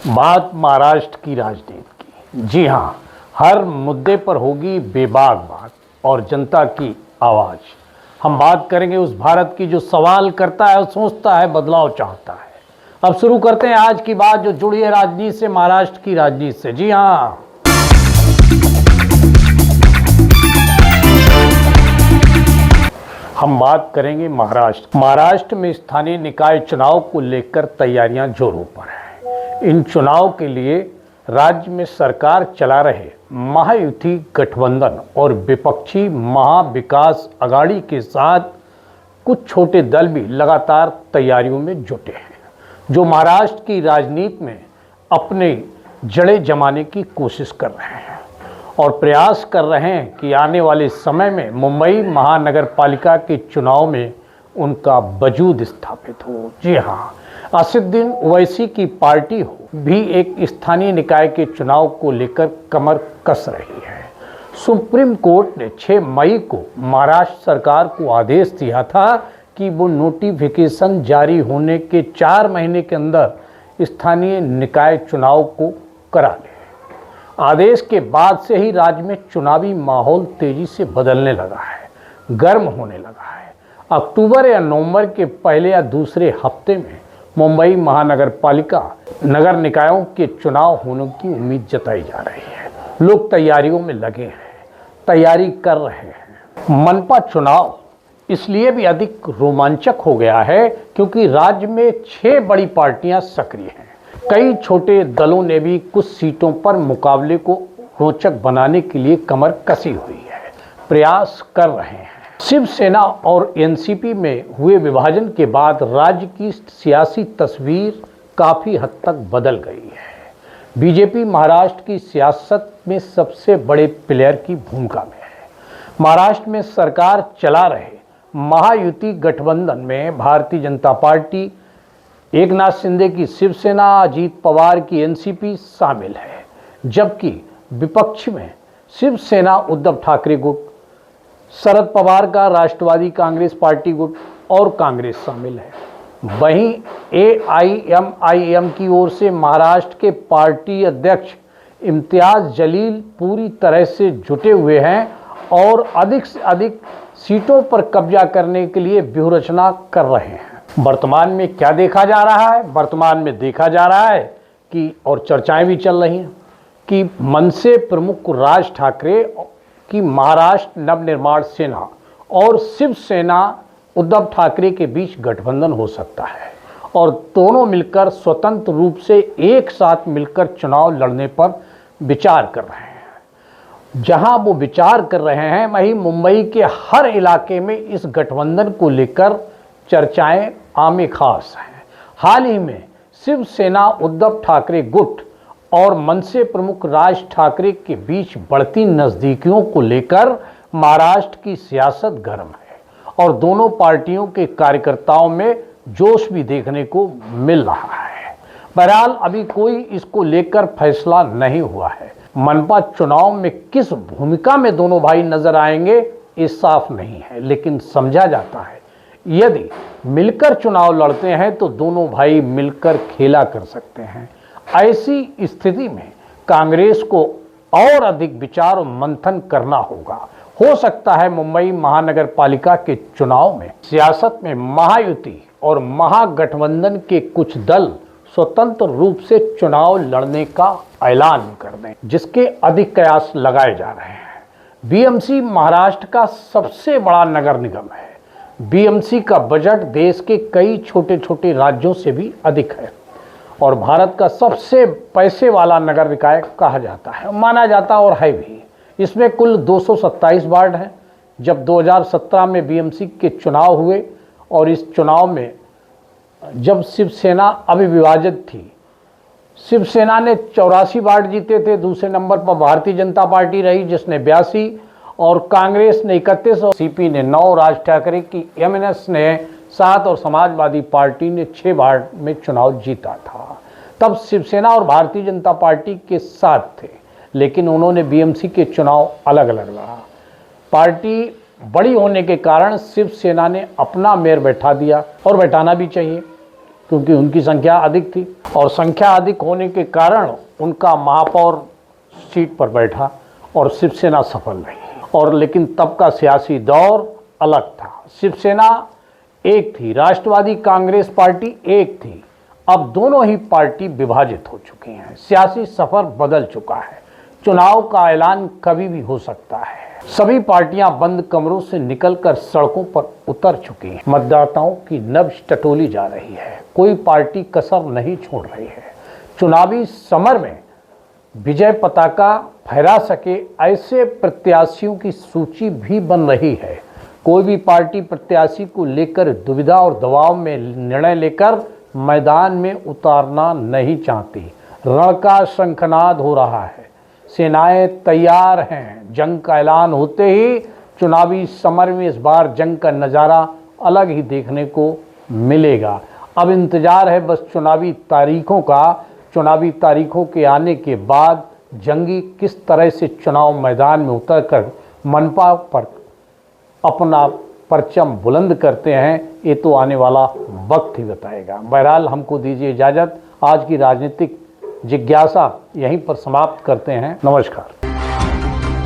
बात महाराष्ट्र की राजनीति की। जी हाँ, हर मुद्दे पर होगी बेबाक बात और जनता की आवाज़। हम बात करेंगे उस भारत की जो सवाल करता है और सोचता है, बदलाव चाहता है। अब शुरू करते हैं आज की बात जो जुड़ी है राजनीति से, महाराष्ट्र की राजनीति से। जी हाँ, हम बात करेंगे महाराष्ट्र में स्थानीय निकाय चुनाव को लेकर तैयारियां जोरों पर हैं। इन चुनाव के लिए राज्य में सरकार चला रहे महायुति गठबंधन और विपक्षी महाविकास अघाड़ी के साथ कुछ छोटे दल भी लगातार तैयारियों में जुटे हैं, जो महाराष्ट्र की राजनीति में अपने जड़ें जमाने की कोशिश कर रहे हैं और प्रयास कर रहे हैं कि आने वाले समय में मुंबई महानगर पालिका के चुनाव में उनका वजूद स्थापित हो। जी हाँ, असदुद्दीन ओवैसी की पार्टी हो भी एक स्थानीय निकाय के चुनाव को लेकर कमर कस रही है। सुप्रीम कोर्ट ने 6 मई को महाराष्ट्र सरकार को आदेश दिया था कि वो नोटिफिकेशन जारी होने के 4 महीने के अंदर स्थानीय निकाय चुनाव को करा ले। आदेश के बाद से ही राज्य में चुनावी माहौल तेजी से बदलने लगा है, गर्म होने लगा है। अक्टूबर या नवंबर के पहले या दूसरे हफ्ते में मुंबई महानगर पालिका नगर निकायों के चुनाव होने की उम्मीद जताई जा रही है। लोग तैयारियों में लगे हैं, तैयारी कर रहे हैं। मनपा चुनाव इसलिए भी अधिक रोमांचक हो गया है क्योंकि राज्य में 6 बड़ी पार्टियां सक्रिय हैं। कई छोटे दलों ने भी कुछ सीटों पर मुकाबले को रोचक बनाने के लिए कमर कसी हुई है, प्रयास कर रहे हैं। शिवसेना और एनसीपी में हुए विभाजन के बाद राज्य की सियासी तस्वीर काफ़ी हद तक बदल गई है। बीजेपी महाराष्ट्र की सियासत में सबसे बड़े प्लेयर की भूमिका में है। महाराष्ट्र में सरकार चला रहे महायुति गठबंधन में भारतीय जनता पार्टी, एकनाथ शिंदे की शिवसेना, अजीत पवार की एनसीपी शामिल है, जबकि विपक्ष में शिवसेना उद्धव ठाकरे गुट, शरद पवार का राष्ट्रवादी कांग्रेस पार्टी गुट और कांग्रेस शामिल है। वहीं एआईएमआईएम की ओर से महाराष्ट्र के पार्टी अध्यक्ष इम्तियाज जलील पूरी तरह से जुटे हुए हैं और अधिक से अधिक सीटों पर कब्जा करने के लिए व्यूहरचना कर रहे हैं। वर्तमान में क्या देखा जा रहा है? वर्तमान में देखा जा रहा है कि, और चर्चाएं भी चल रही हैं कि मनसे प्रमुख राज ठाकरे की महाराष्ट्र नवनिर्माण सेना और शिवसेना उद्धव ठाकरे के बीच गठबंधन हो सकता है और दोनों मिलकर स्वतंत्र रूप से एक साथ मिलकर चुनाव लड़ने पर विचार कर रहे हैं। जहां वो विचार कर रहे हैं वहीं मुंबई के हर इलाके में इस गठबंधन को लेकर चर्चाएं आमे खास हैं। हाल ही में शिवसेना उद्धव ठाकरे गुट और मनसे प्रमुख राज ठाकरे के बीच बढ़ती नज़दीकियों को लेकर महाराष्ट्र की सियासत गर्म है और दोनों पार्टियों के कार्यकर्ताओं में जोश भी देखने को मिल रहा है। बहरहाल अभी कोई इसको लेकर फैसला नहीं हुआ है। मनपा चुनाव में किस भूमिका में दोनों भाई नजर आएंगे ये साफ नहीं है, लेकिन समझा जाता है यदि मिलकर चुनाव लड़ते हैं तो दोनों भाई मिलकर खेला कर सकते हैं। ऐसी स्थिति में कांग्रेस को और अधिक विचार और मंथन करना होगा। हो सकता है मुंबई महानगर पालिका के चुनाव में सियासत में महायुति और महागठबंधन के कुछ दल स्वतंत्र रूप से चुनाव लड़ने का ऐलान कर दें, जिसके अधिक कयास लगाए जा रहे हैं। बीएमसी महाराष्ट्र का सबसे बड़ा नगर निगम है। बीएमसी का बजट देश के कई छोटे छोटे राज्यों से भी अधिक है और भारत का सबसे पैसे वाला नगर निकाय कहा जाता है, माना जाता और है भी। इसमें कुल 227 वार्ड हैं। जब 2017 में बीएमसी के चुनाव हुए और इस चुनाव में जब शिवसेना अविभाजित थी, शिवसेना ने 84 वार्ड जीते थे। दूसरे नंबर पर भारतीय जनता पार्टी रही जिसने 82 और कांग्रेस ने 31 और सीपी ने 9, राज ठाकरे की एमएनएस ने 7 और समाजवादी पार्टी ने 6 वार्ड में चुनाव जीता था। तब शिवसेना और भारतीय जनता पार्टी के साथ थे, लेकिन उन्होंने बीएमसी के चुनाव अलग अलग लड़ा। पार्टी बड़ी होने के कारण शिवसेना ने अपना मेयर बैठा दिया और बैठाना भी चाहिए। क्योंकि उनकी संख्या अधिक थी और संख्या अधिक होने के कारण उनका महापौर सीट पर बैठा और शिवसेना सफल रही। और लेकिन तब का सियासी दौर अलग था। शिवसेना एक थी, राष्ट्रवादी कांग्रेस पार्टी एक थी। अब दोनों ही पार्टी विभाजित हो चुकी हैं। सियासी सफर बदल चुका है। चुनाव का ऐलान कभी भी हो सकता है। सभी पार्टियां बंद कमरों से निकलकर सड़कों पर उतर चुकी हैं। मतदाताओं की नब्ज टटोली जा रही है। कोई पार्टी कसर नहीं छोड़ रही है। चुनावी समर में विजय पताका फहरा सके ऐसे प्रत्याशियों की सूची भी बन रही है। कोई भी पार्टी प्रत्याशी को लेकर दुविधा और दबाव में निर्णय लेकर मैदान में उतारना नहीं चाहती। रण का शंखनाद हो रहा है। सेनाएं तैयार हैं। जंग का ऐलान होते ही चुनावी समर में इस बार जंग का नज़ारा अलग ही देखने को मिलेगा। अब इंतजार है बस चुनावी तारीखों का। चुनावी तारीखों के आने के बाद जंगी किस तरह से चुनाव मैदान में उतरकर मनपा पर अपना परचम बुलंद करते हैं, ये तो आने वाला वक्त ही बताएगा। बहरहाल हमको दीजिए इजाज़त। आज की राजनीतिक जिज्ञासा यहीं पर समाप्त करते हैं। नमस्कार।